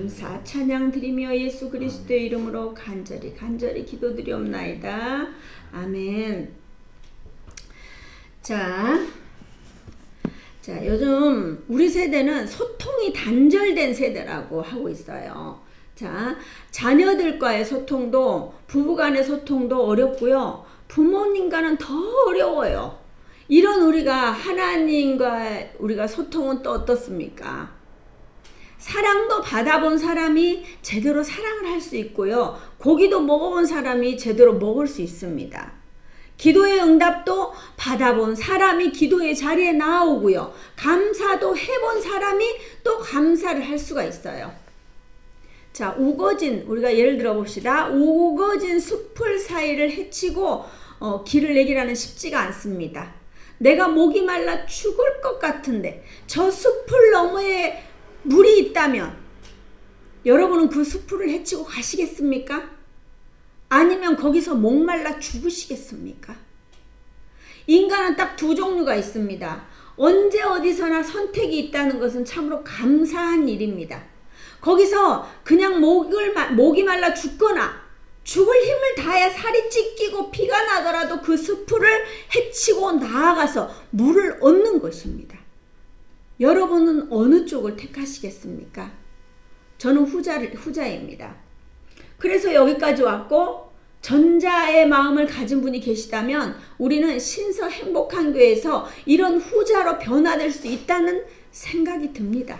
감사 찬양 드리며 예수 그리스도의 이름으로 간절히 기도드리옵나이다. 아멘. 자, 요즘 우리 세대는 소통이 단절된 세대라고 하고 있어요. 자, 자녀들과의 소통도, 부부간의 소통도 어렵고요. 부모님과는 더 어려워요. 이런 우리가 하나님과 우리가 소통은 또 어떻습니까? 사랑도 받아본 사람이 제대로 사랑을 할 수 있고요. 고기도 먹어본 사람이 제대로 먹을 수 있습니다. 기도의 응답도 받아본 사람이 기도의 자리에 나오고요. 감사도 해본 사람이 또 감사를 할 수가 있어요. 자, 우거진, 우리가 예를 들어 봅시다. 우거진 숲을 사이를 헤치고 길을 내기라는 쉽지가 않습니다. 내가 목이 말라 죽을 것 같은데 저 숲을 너머에 물이 있다면 여러분은 그 숲을 헤치고 가시겠습니까? 아니면 거기서 목말라 죽으시겠습니까? 인간은 딱 두 종류가 있습니다. 언제 어디서나 선택이 있다는 것은 참으로 감사한 일입니다. 거기서 그냥 목이 말라 죽거나 죽을 힘을 다해 살이 찢기고 피가 나더라도 그 숲을 헤치고 나아가서 물을 얻는 것입니다. 여러분은 어느 쪽을 택하시겠습니까? 저는 후자입니다. 그래서 여기까지 왔고 전자의 마음을 가진 분이 계시다면 우리는 신서 행복한 교회에서 이런 후자로 변화될 수 있다는 생각이 듭니다.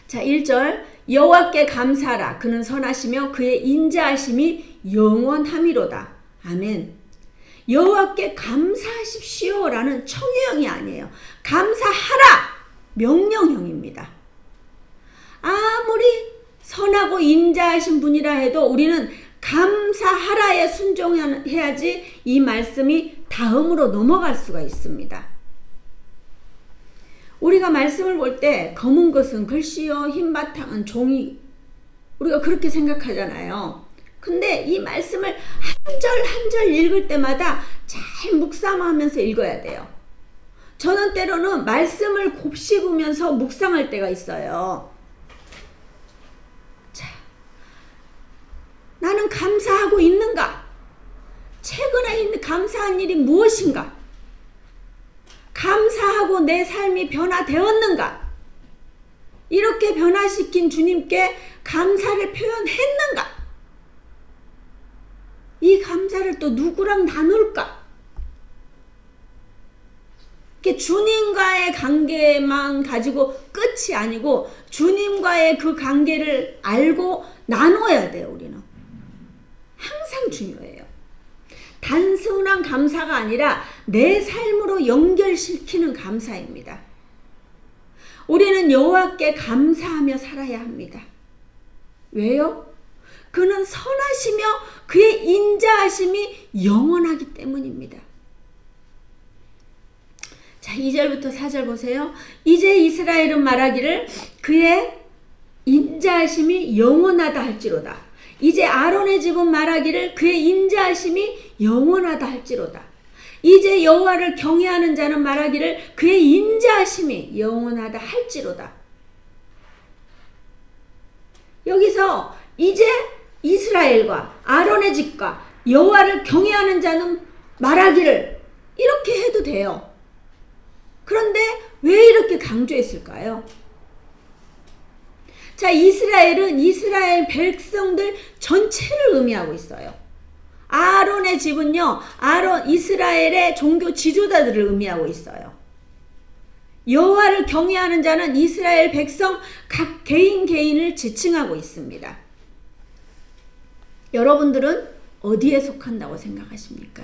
자, 1절 여호와께 감사하라. 그는 선하시며 그의 인자하심이 영원함이로다. 아멘. 여호와께 감사하십시오 라는 청유형이 아니에요. 감사하라 명령형입니다. 아무리 선하고 인자하신 분이라 해도 우리는 감사하라에 순종해야지 이 말씀이 다음으로 넘어갈 수가 있습니다. 우리가 말씀을 볼 때 검은 것은 글씨요 흰바탕은 종이, 우리가 그렇게 생각하잖아요. 근데 이 말씀을 한 절 한 절 읽을 때마다 잘 묵상하면서 읽어야 돼요. 저는 때로는 말씀을 곱씹으면서 묵상할 때가 있어요. 자, 나는 감사하고 있는가? 최근에 감사한 일이 무엇인가? 감사하고 내 삶이 변화되었는가? 이렇게 변화시킨 주님께 감사를 표현했는가? 이 감사를 또 누구랑 나눌까? 이렇게 주님과의 관계만 가지고 끝이 아니고 주님과의 그 관계를 알고 나눠야 돼요. 우리는 항상 중요해요. 단순한 감사가 아니라 내 삶으로 연결시키는 감사입니다. 우리는 여호와께 감사하며 살아야 합니다. 왜요? 그는 선하시며 그의 인자하심이 영원하기 때문입니다. 자, 2절부터 4절 보세요. 이제 이스라엘은 말하기를 그의 인자하심이 영원하다 할지로다. 이제 아론의 집은 말하기를 그의 인자하심이 영원하다 할지로다. 이제 여호와를 경외하는 자는 말하기를 그의 인자하심이 영원하다 할지로다. 여기서 이제 이스라엘과 아론의 집과 여호와를 경외하는 자는 말하기를 이렇게 해도 돼요. 그런데 왜 이렇게 강조했을까요? 자, 이스라엘은 이스라엘 백성들 전체를 의미하고 있어요. 아론의 집은요, 이스라엘의 종교 지도자들을 의미하고 있어요. 여호와를 경외하는 자는 이스라엘 백성 각 개인을 지칭하고 있습니다. 여러분들은 어디에 속한다고 생각하십니까?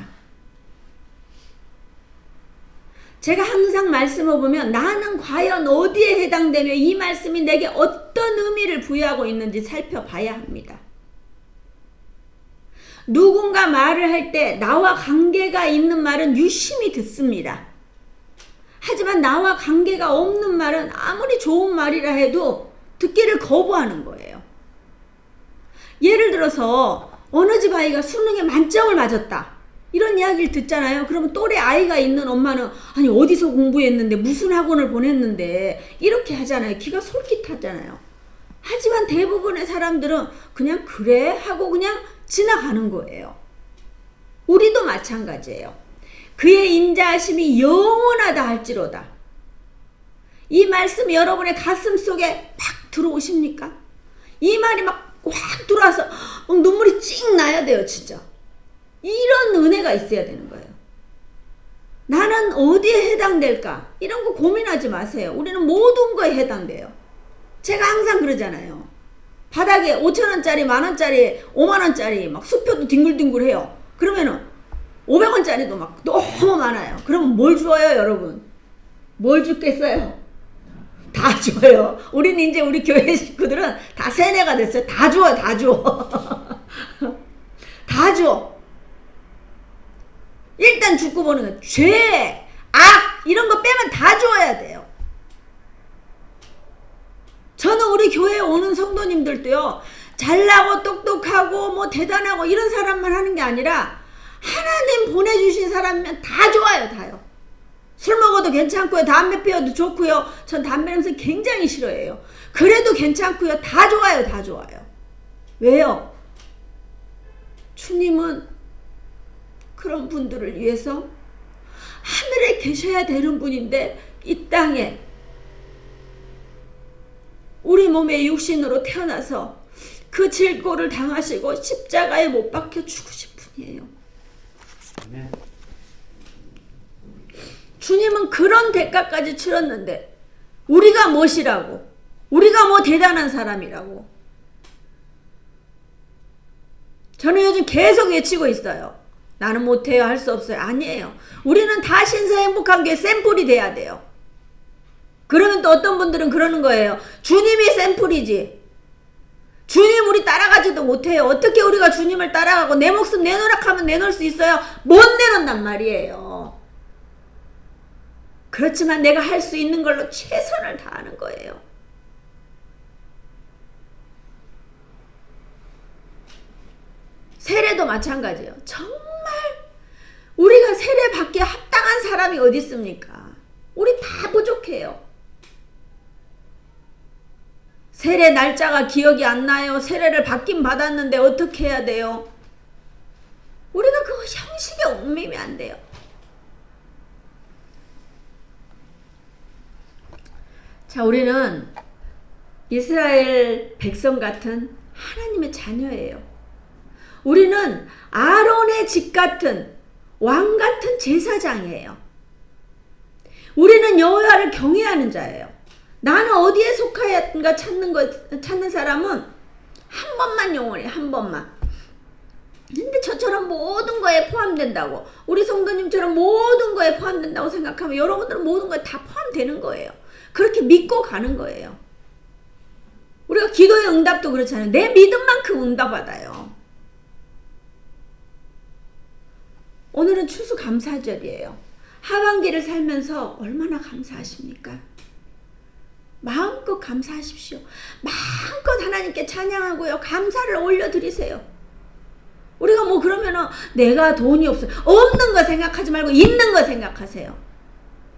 제가 항상 말씀을 보면 나는 과연 어디에 해당되며 이 말씀이 내게 어떤 의미를 부여하고 있는지 살펴봐야 합니다. 누군가 말을 할 때 나와 관계가 있는 말은 유심히 듣습니다. 하지만 나와 관계가 없는 말은 아무리 좋은 말이라 해도 듣기를 거부하는 거예요. 예를 들어서 어느 집 아이가 수능에 만점을 맞았다. 이런 이야기를 듣잖아요. 그러면 또래 아이가 있는 엄마는 아니 어디서 공부했는데 무슨 학원을 보냈는데 이렇게 하잖아요. 기가 솔깃하잖아요. 하지만 대부분의 사람들은 그냥 그래 하고 그냥 지나가는 거예요. 우리도 마찬가지예요. 그의 인자하심이 영원하다 할지로다. 이 말씀이 여러분의 가슴 속에 팍 들어오십니까? 이 말이 막 확 들어와서 눈물이 찡 나야 돼요, 진짜. 이런 은혜가 있어야 되는 거예요. 나는 어디에 해당될까? 이런 거 고민하지 마세요. 우리는 모든 거에 해당돼요. 제가 항상 그러잖아요. 바닥에 5,000원짜리, 만원짜리, 5만원짜리 막 수표도 뒹굴뒹굴해요. 그러면은 500원짜리도 막 너무 많아요. 그러면 뭘 줘요, 여러분? 뭘 주겠어요? 다 줘요. 우리는 이제 우리 교회 식구들은 다 세뇌가 됐어요. 다 줘, 다 줘. 다 줘. 일단 죽고 보는 거예요. 죄, 악 이런 거 빼면 다 줘야 돼요. 저는 우리 교회에 오는 성도님들도요, 잘나고 똑똑하고 뭐 대단하고 이런 사람만 하는 게 아니라 하나님 보내주신 사람이면 다 좋아요. 다요. 술 먹어도 괜찮고요. 담배 피워도 좋고요. 전 담배 냄새 굉장히 싫어해요. 그래도 괜찮고요. 다 좋아요. 다 좋아요. 왜요? 주님은 그런 분들을 위해서 하늘에 계셔야 되는 분인데 이 땅에 우리 몸의 육신으로 태어나서 그 질고를 당하시고 십자가에 못 박혀 죽으신 분이에요. 아멘. 주님은 그런 대가까지 치렀는데 우리가 무엇이라고? 우리가 뭐 대단한 사람이라고? 저는 요즘 계속 외치고 있어요. 나는 못해요. 할 수 없어요. 아니에요. 우리는 다 신사 행복한 게 샘플이 돼야 돼요. 그러면 또 어떤 분들은 그러는 거예요. 주님이 샘플이지. 주님 우리 따라가지도 못해요. 어떻게 우리가 주님을 따라가고 내 목숨 내놓으라 하면 내놓을 수 있어요? 못 내놓는단 말이에요. 그렇지만 내가 할 수 있는 걸로 최선을 다하는 거예요. 세례도 마찬가지예요. 정말 우리가 세례 받기에 합당한 사람이 어디 있습니까? 우리 다 부족해요. 세례 날짜가 기억이 안 나요. 세례를 받긴 받았는데 어떻게 해야 돼요? 우리가 그거 형식에 얽매이면 안 돼요. 자, 우리는 이스라엘 백성 같은 하나님의 자녀예요. 우리는 아론의 집 같은 왕 같은 제사장이에요. 우리는 여호와를 경외하는 자예요. 나는 어디에 속하였는가 찾는 사람은 한 번만 영원해, 한 번만. 근데 저처럼 모든 거에 포함된다고, 우리 성도님처럼 모든 거에 포함된다고 생각하면 여러분들은 모든 거에 다 포함되는 거예요. 그렇게 믿고 가는 거예요. 우리가 기도의 응답도 그렇잖아요. 내 믿음만큼 응답받아요. 오늘은 추수감사절이에요. 하반기를 살면서 얼마나 감사하십니까? 마음껏 감사하십시오. 마음껏 하나님께 찬양하고요. 감사를 올려드리세요. 우리가 뭐 그러면은 내가 돈이 없어요. 없는 거 생각하지 말고 있는 거 생각하세요.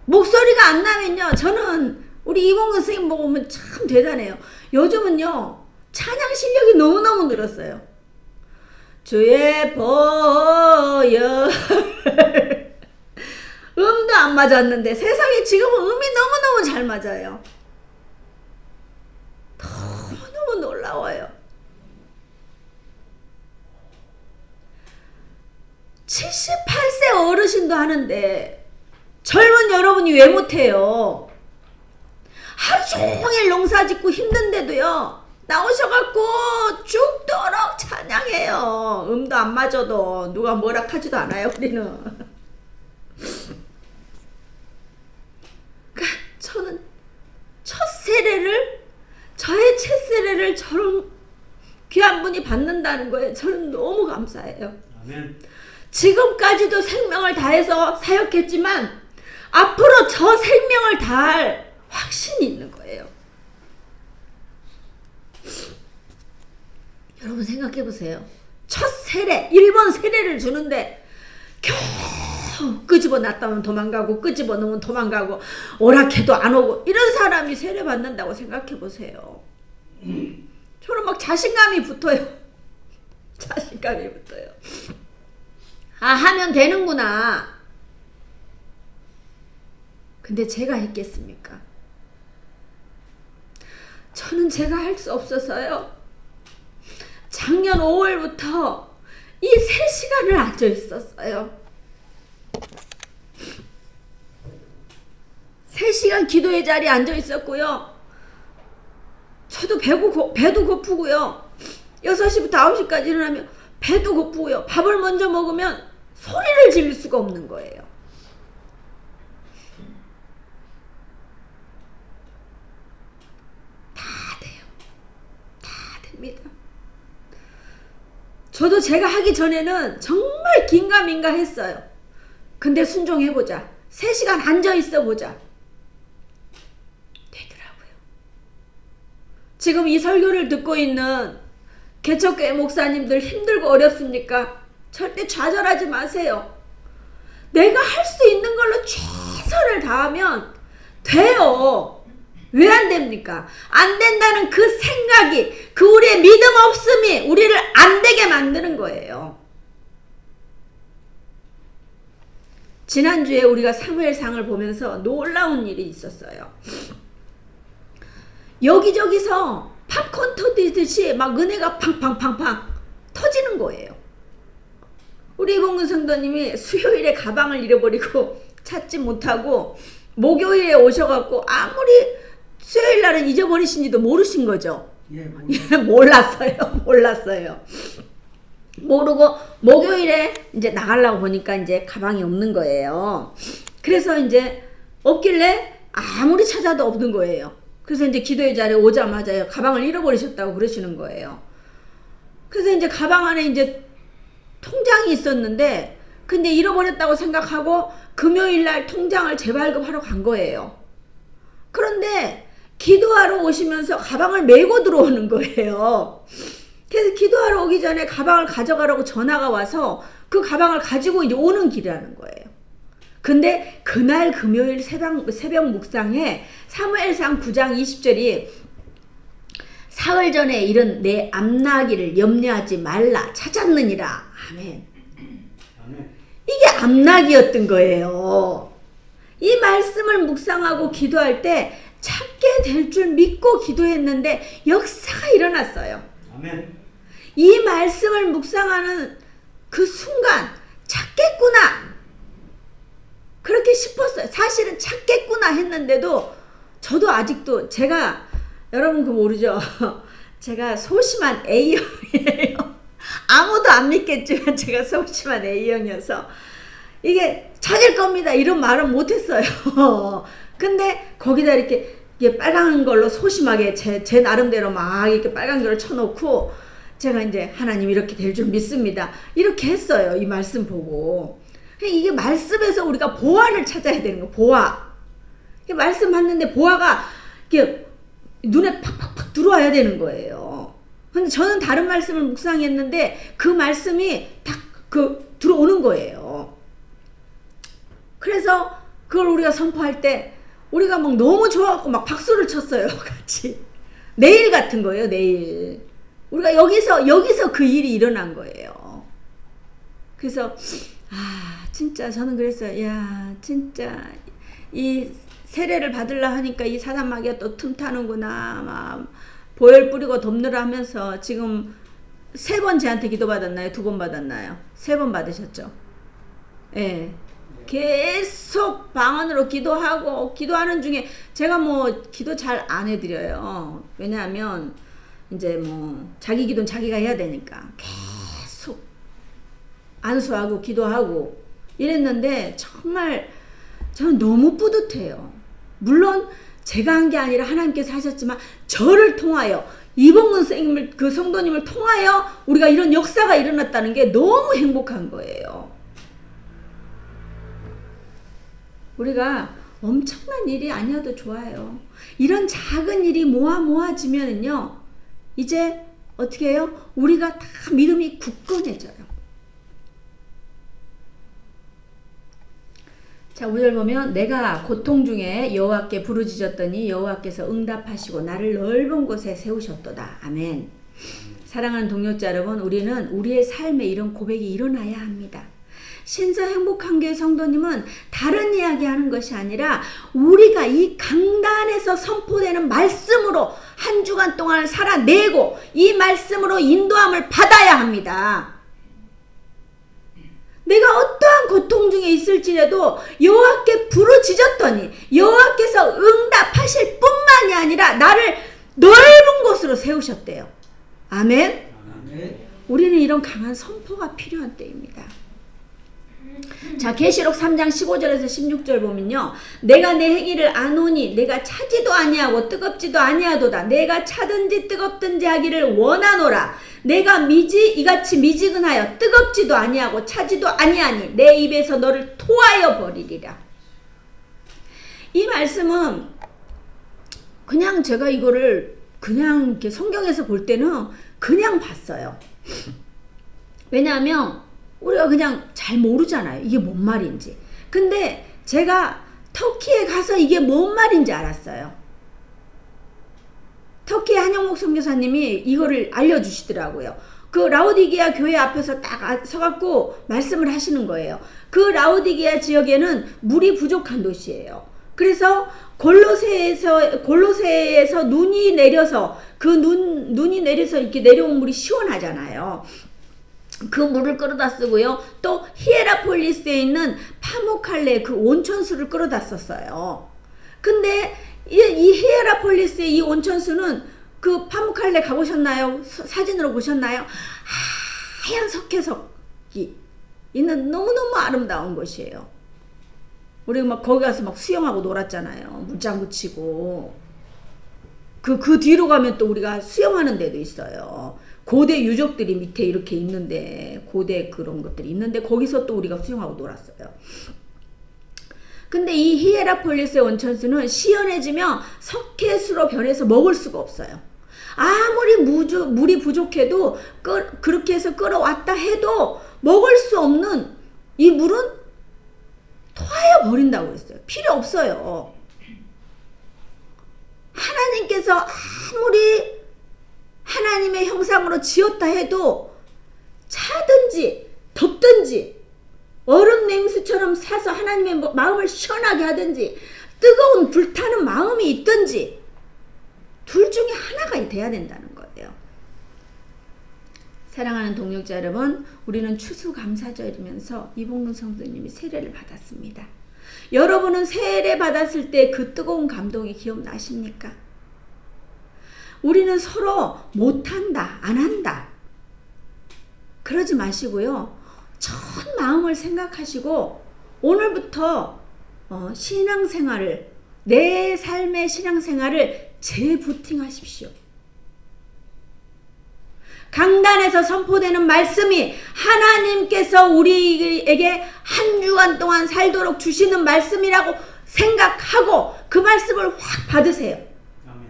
목소리가 안 나면요. 저는 우리 이봉근 선생님 보면 참 대단해요. 요즘은요. 찬양 실력이 너무너무 늘었어요. 주의 보혈 음도 안 맞았는데 세상에 지금은 음이 너무너무 잘 맞아요. 너무너무 놀라워요. 78세 어르신도 하는데 젊은 여러분이 왜 못해요? 하루 종일 농사 짓고 힘든데도요. 나오셔갖고 죽도록 찬양해요. 음도 안 맞아도 누가 뭐라 하지도 않아요. 우리는. 그러니까 저는 첫 세례를, 저의 첫 세례를 저런 귀한 분이 받는다는 거에 저는 너무 감사해요. 아멘. 지금까지도 생명을 다해서 사역했지만 앞으로 저 생명을 다할 확신이 있는 거예요. 여러분 생각해 보세요. 첫 세례, 1번 세례를 주는데 겨우 끄집어 놨다면 도망가고 끄집어 놓으면 도망가고 오락해도 안 오고 이런 사람이 세례 받는다고 생각해 보세요. 자신감이 붙어요. 자신감이 붙어요. 아, 하면 되는구나. 근데 제가 했겠습니까? 저는 제가 할 수 없어서요. 작년 5월부터 이 3시간을 앉아 있었어요. 3시간 기도의 자리에 앉아 있었고요. 저도 배도 고프고요. 6시부터 9시까지 일어나면 배도 고프고요. 밥을 먼저 먹으면 소리를 지를 수가 없는 거예요. 다 돼요. 다 됩니다. 저도 제가 하기 전에는 정말 긴가민가 했어요. 근데 순종해보자. 3시간 앉아있어 보자. 되더라고요. 지금 이 설교를 듣고 있는 개척교회 목사님들 힘들고 어렵습니까? 절대 좌절하지 마세요. 내가 할 수 있는 걸로 최선을 다하면 돼요. 왜 안 됩니까? 안 된다는 그 생각이, 그 우리의 믿음 없음이 우리를 안 되게 만드는 거예요. 지난주에 우리가 사무엘상을 보면서 놀라운 일이 있었어요. 여기저기서 팝콘 터지듯이 막 은혜가 팡팡팡팡 터지는 거예요. 우리 이봉근 성도님이 수요일에 가방을 잃어버리고 찾지 못하고 목요일에 오셔갖고 아무리 수요일 날은 잊어버리신지도 모르신 거죠. 예, 몰랐어요. 모르고 목요일에 이제 나가려고 보니까 이제 가방이 없는 거예요. 그래서 이제 없길래 아무리 찾아도 없는 거예요. 그래서 이제 기도의 자리에 오자마자 가방을 잃어버리셨다고 그러시는 거예요. 그래서 이제 가방 안에 이제 통장이 있었는데, 근데 잃어버렸다고 생각하고 금요일 날 통장을 재발급하러 간 거예요. 그런데 기도하러 오시면서 가방을 메고 들어오는 거예요. 그래서 기도하러 오기 전에 가방을 가져가라고 전화가 와서 그 가방을 가지고 이제 오는 길이라는 거예요. 근데 그날 금요일 새벽 묵상에 사무엘상 9장 20절이 사흘 전에 이른 내 암나기를 염려하지 말라 찾았느니라. 아멘. 이게 암나기였던 거예요. 이 말씀을 묵상하고 기도할 때 찾게 될 줄 믿고 기도했는데 역사가 일어났어요. 아멘. 이 말씀을 묵상하는 그 순간 찾겠구나 그렇게 싶었어요. 사실은 찾겠구나 했는데도 저도 아직도 제가 여러분 그 모르죠? 제가 소심한 A형이에요. 아무도 안 믿겠지만 제가 소심한 A형이어서 이게 찾을 겁니다 이런 말은 못했어요. 근데 거기다 이렇게 빨간 걸로 소심하게 제 나름대로 막 이렇게 빨간 걸로 쳐놓고 제가 이제 하나님 이렇게 될 줄 믿습니다 이렇게 했어요. 이 말씀 보고. 이게 말씀에서 우리가 보화를 찾아야 되는 거예요. 보화. 말씀 봤는데 보화가 이렇게 눈에 팍팍팍 들어와야 되는 거예요. 근데 저는 다른 말씀을 묵상했는데 그 말씀이 딱 들어오는 거예요. 그래서 그걸 우리가 선포할 때 우리가 막 너무 좋아갖고 막 박수를 쳤어요. 같이. 내일 같은 거예요. 내일. 우리가 여기서 그 일이 일어난 거예요. 그래서 진짜 저는 그랬어요. 야 진짜 이 세례를 받으려 하니까 이 사단마귀가 또 틈타는구나. 막 보혈 뿌리고 덮느라 하면서 지금 3번 쟤한테 기도 받았나요? 2번 받았나요? 3번 받으셨죠? 예. 계속 방언으로 기도하는 중에 제가 뭐 기도 잘 안 해드려요. 왜냐하면 이제 뭐 자기 기도는 자기가 해야 되니까 계속 안수하고 기도하고 이랬는데 정말 저는 너무 뿌듯해요. 물론 제가 한 게 아니라 하나님께서 하셨지만 저를 통하여 이봉근 선생님을 그 성도님을 통하여 우리가 이런 역사가 일어났다는 게 너무 행복한 거예요. 우리가 엄청난 일이 아니어도 좋아요. 이런 작은 일이 모아지면은요 이제 어떻게 해요? 우리가 다 믿음이 굳건해져요. 자 5절 보면 내가 고통 중에 여호와께 부르짖었더니 여호와께서 응답하시고 나를 넓은 곳에 세우셨도다. 아멘. 사랑하는 동역자 여러분, 우리는 우리의 삶에 이런 고백이 일어나야 합니다. 신사 행복한교회 성도님은 다른 이야기 하는 것이 아니라 우리가 이 강단에서 선포되는 말씀으로 한 주간 동안 살아내고 이 말씀으로 인도함을 받아야 합니다. 내가 어떠한 고통 중에 있을지라도 여호와께 부르짖었더니 여호와께서 응답하실 뿐만이 아니라 나를 넓은 곳으로 세우셨대요. 아멘. 아멘. 우리는 이런 강한 선포가 필요한 때입니다. 자, 계시록 3장 15절에서 16절 보면요. 내가 내 행위를 아노니 내가 차지도 아니하고 뜨겁지도 아니하도다. 내가 차든지 뜨겁든지 하기를 원하노라. 내가 이같이 미지근하여 뜨겁지도 아니하고 차지도 아니하니 내 입에서 너를 토하여 버리리라. 이 말씀은 그냥 제가 이거를 그냥 이렇게 성경에서 볼 때는 그냥 봤어요. 왜냐하면 우리가 그냥 잘 모르잖아요. 이게 뭔 말인지. 근데 제가 터키에 가서 이게 뭔 말인지 알았어요. 터키의 한영목 선교사님이 이거를 알려주시더라고요. 그 라오디게아 교회 앞에서 딱 서갖고 말씀을 하시는 거예요. 그 라오디게아 지역에는 물이 부족한 도시예요. 그래서 골로새에서 눈이 내려서 그 눈이 내려서 이렇게 내려온 물이 시원하잖아요. 그 물을 끌어다 쓰고요. 또 히에라폴리스에 있는 파모칼레 그 온천수를 끌어다 썼어요. 근데 이 히에라폴리스의 이 온천수는 그 파모칼레 가보셨나요? 사진으로 보셨나요? 하얀 석회석이 있는 너무너무 아름다운 곳이에요. 우리 막 거기 가서 막 수영하고 놀았잖아요. 물장구 치고. 그 뒤로 가면 또 우리가 수영하는 데도 있어요. 고대 유적들이 밑에 이렇게 있는데, 고대 그런 것들이 있는데, 거기서 또 우리가 수영하고 놀았어요. 근데 이 히에라폴리스의 온천수는 시원해지면 석회수로 변해서 먹을 수가 없어요. 아무리 물이 부족해도 그렇게 해서 끌어왔다 해도 먹을 수 없는 이 물은 토하여 버린다고 했어요. 필요 없어요. 하나님께서 아무리 하나님의 형상으로 지었다 해도 차든지 덥든지 얼음 냉수처럼 사서 하나님의 마음을 시원하게 하든지 뜨거운 불타는 마음이 있든지 둘 중에 하나가 돼야 된다는 거예요. 사랑하는 동역자 여러분, 우리는 추수감사절이면서 이봉근 성도님이 세례를 받았습니다. 여러분은 세례 받았을 때 그 뜨거운 감동이 기억나십니까? 우리는 서로 못한다, 안 한다 그러지 마시고요. 전 마음을 생각하시고 오늘부터 신앙생활을, 내 삶의 신앙생활을 재부팅하십시오. 강단에서 선포되는 말씀이 하나님께서 우리에게 한 주간 동안 살도록 주시는 말씀이라고 생각하고 그 말씀을 확 받으세요. 아멘.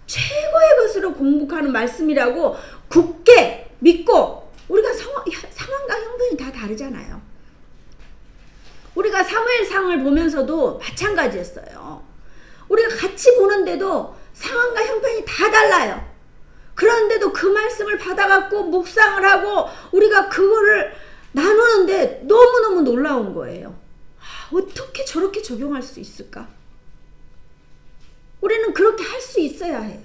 최고의 것으로 공복하는 말씀이라고 굳게 믿고, 우리가 상황과 형편이 다 다르잖아요. 우리가 사무엘상을 보면서도 마찬가지였어요. 우리가 같이 보는데도 상황과 형편이 다 달라요. 그런데도 그 말씀을 받아갖고 묵상을 하고 우리가 그거를 나누는데 너무너무 놀라운 거예요. 어떻게 저렇게 적용할 수 있을까? 우리는 그렇게 할 수 있어야 해요.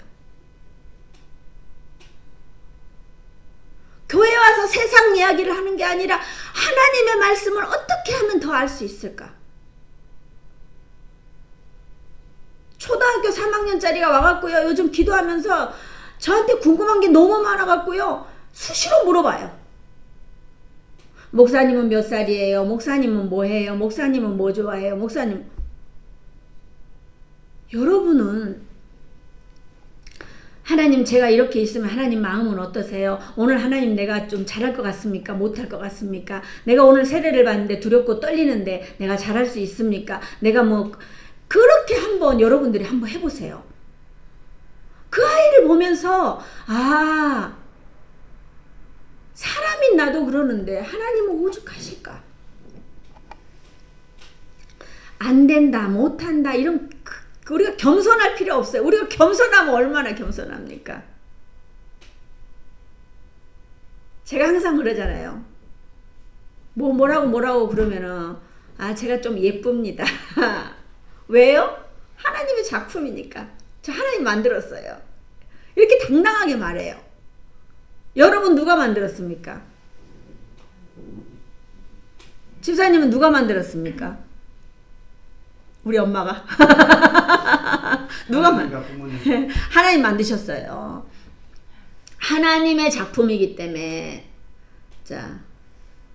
교회 와서 세상 이야기를 하는 게 아니라 하나님의 말씀을 어떻게 하면 더 알 수 있을까? 초등학교 3학년짜리가 와갖고요, 요즘 기도하면서 저한테 궁금한 게 너무 많아갖고요, 수시로 물어봐요. 목사님은 몇 살이에요? 목사님은 뭐 해요? 목사님은 뭐 좋아해요? 목사님. 여러분은 하나님, 제가 이렇게 있으면 하나님 마음은 어떠세요? 오늘 하나님 내가 좀 잘할 것 같습니까? 못할 것 같습니까? 내가 오늘 세례를 받는데 두렵고 떨리는데 내가 잘할 수 있습니까? 내가 뭐 그렇게 한번 여러분들이 한번 해보세요. 그 아이를 보면서 사람인 나도 그러는데 하나님은 오죽하실까? 안 된다, 못한다 이런 우리가 겸손할 필요 없어요. 우리가 겸손하면 얼마나 겸손합니까? 제가 항상 그러잖아요. 뭐라고 그러면은 제가 좀 예쁩니다. 왜요? 하나님의 작품이니까. 저 하나님 만들었어요. 이렇게 당당하게 말해요. 여러분 누가 만들었습니까? 집사님은 누가 만들었습니까? 우리 엄마가. 하나님 만드셨어요. 하나님의 작품이기 때문에. 자,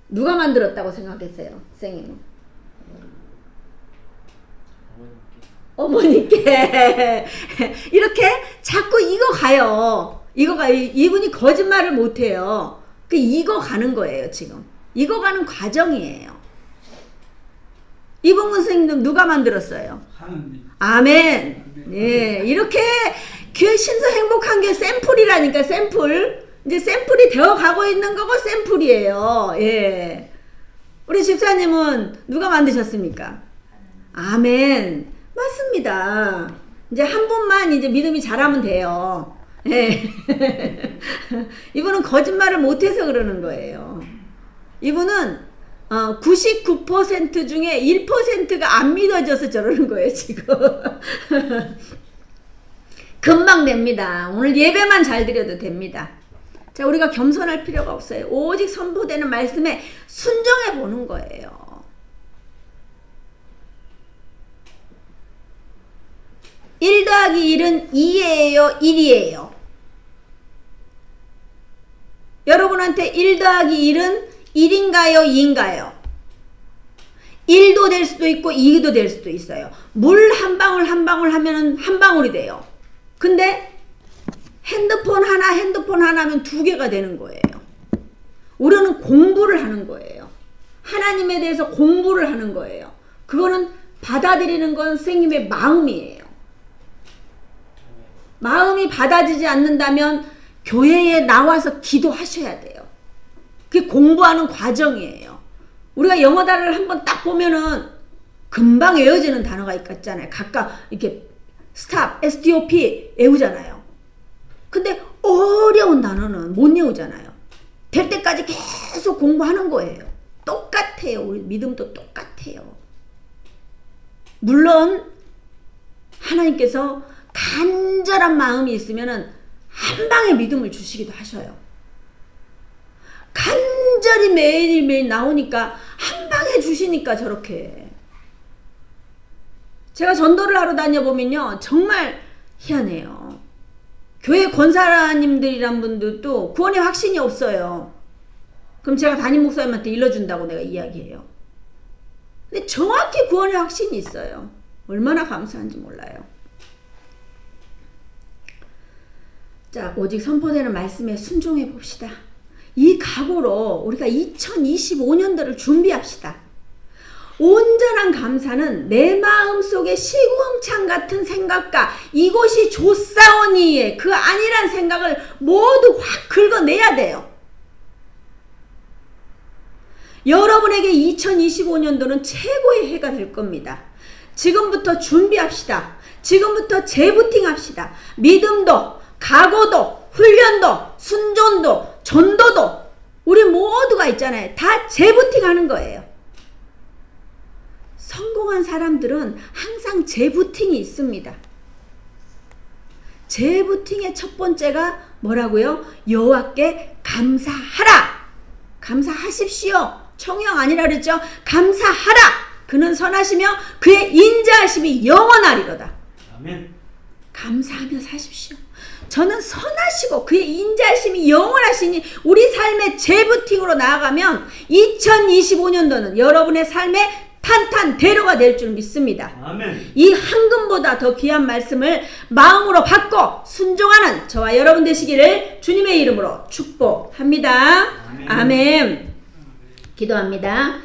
누가 만들었다고 생각했어요? 선생님은? 어머니께. 이렇게 자꾸 익어가요. 이분이 거짓말을 못해요. 익어가는 거예요, 지금. 익어가는 과정이에요. 이봉근 선생님도 누가 만들었어요? 하나님. 아멘. 예, 이렇게 신서 행복한 게 샘플이라니까, 샘플. 이제 샘플이 되어 가고 있는 거고 샘플이에요. 예. 우리 집사님은 누가 만드셨습니까? 아멘. 맞습니다. 이제 한 분만 이제 믿음이 자라면 돼요. 예. 이분은 거짓말을 못해서 그러는 거예요. 이분은 99% 중에 1%가 안 믿어져서 저러는 거예요, 지금. 금방 됩니다. 오늘 예배만 잘 드려도 됩니다. 자, 우리가 겸손할 필요가 없어요. 오직 선포되는 말씀에 순종해 보는 거예요. (1 더하기 1은 2예요, 1이에요? 여러분한테 1 더하기 1은 1인가요, 2인가요? 1도 될 수도 있고 2도 될 수도 있어요. 물 한 방울 한 방울 하면은 한 방울이 돼요. 근데 핸드폰 하나 하면 2개가 되는 거예요. 우리는 공부를 하는 거예요. 하나님에 대해서 공부를 하는 거예요. 그거는 받아들이는 건 선생님의 마음이에요. 마음이 받아지지 않는다면 교회에 나와서 기도하셔야 돼요. 그게 공부하는 과정이에요. 우리가 영어 단어를 한번 딱 보면은 금방 외워지는 단어가 있잖아요. 각각 이렇게 stop, stop 외우잖아요. 근데 어려운 단어는 못 외우잖아요. 될 때까지 계속 공부하는 거예요. 똑같아요. 우리 믿음도 똑같아요. 물론 하나님께서 간절한 마음이 있으면은 한 방에 믿음을 주시기도 하셔요. 간절히 매일매일 나오니까 한 방에 주시니까 저렇게. 제가 전도를 하러 다녀보면요, 정말 희한해요. 교회 권사님들이란 분들도 구원의 확신이 없어요. 그럼 제가 담임 목사님한테 일러준다고 내가 이야기해요. 근데 정확히 구원의 확신이 있어요. 얼마나 감사한지 몰라요. 자, 오직 선포되는 말씀에 순종해 봅시다. 이 각오로 우리가 2025년도를 준비합시다. 온전한 감사는 내 마음속에 시궁창 같은 생각과 이곳이 좋사오니의 그 아니란 생각을 모두 확 긁어내야 돼요. 여러분에게 2025년도는 최고의 해가 될 겁니다. 지금부터 준비합시다. 지금부터 재부팅 합시다. 믿음도, 각오도, 훈련도, 순종도, 전도도 우리 모두가 있잖아요. 다 재부팅 하는 거예요. 성공한 사람들은 항상 재부팅이 있습니다. 재부팅의 첫 번째가 뭐라고요? 여호와께 감사하라. 감사하십시오. 청형 아니라 그랬죠? 감사하라. 그는 선하시며 그의 인자하심이 영원하리로다. 아멘. 감사하며 사십시오. 저는 선하시고 그의 인자하심이 영원하시니 우리 삶의 재부팅으로 나아가면 2025년도는 여러분의 삶의 탄탄대로가 될 줄 믿습니다. 아멘. 이 황금보다 더 귀한 말씀을 마음으로 받고 순종하는 저와 여러분 되시기를 주님의 이름으로 축복합니다. 아멘. 기도합니다.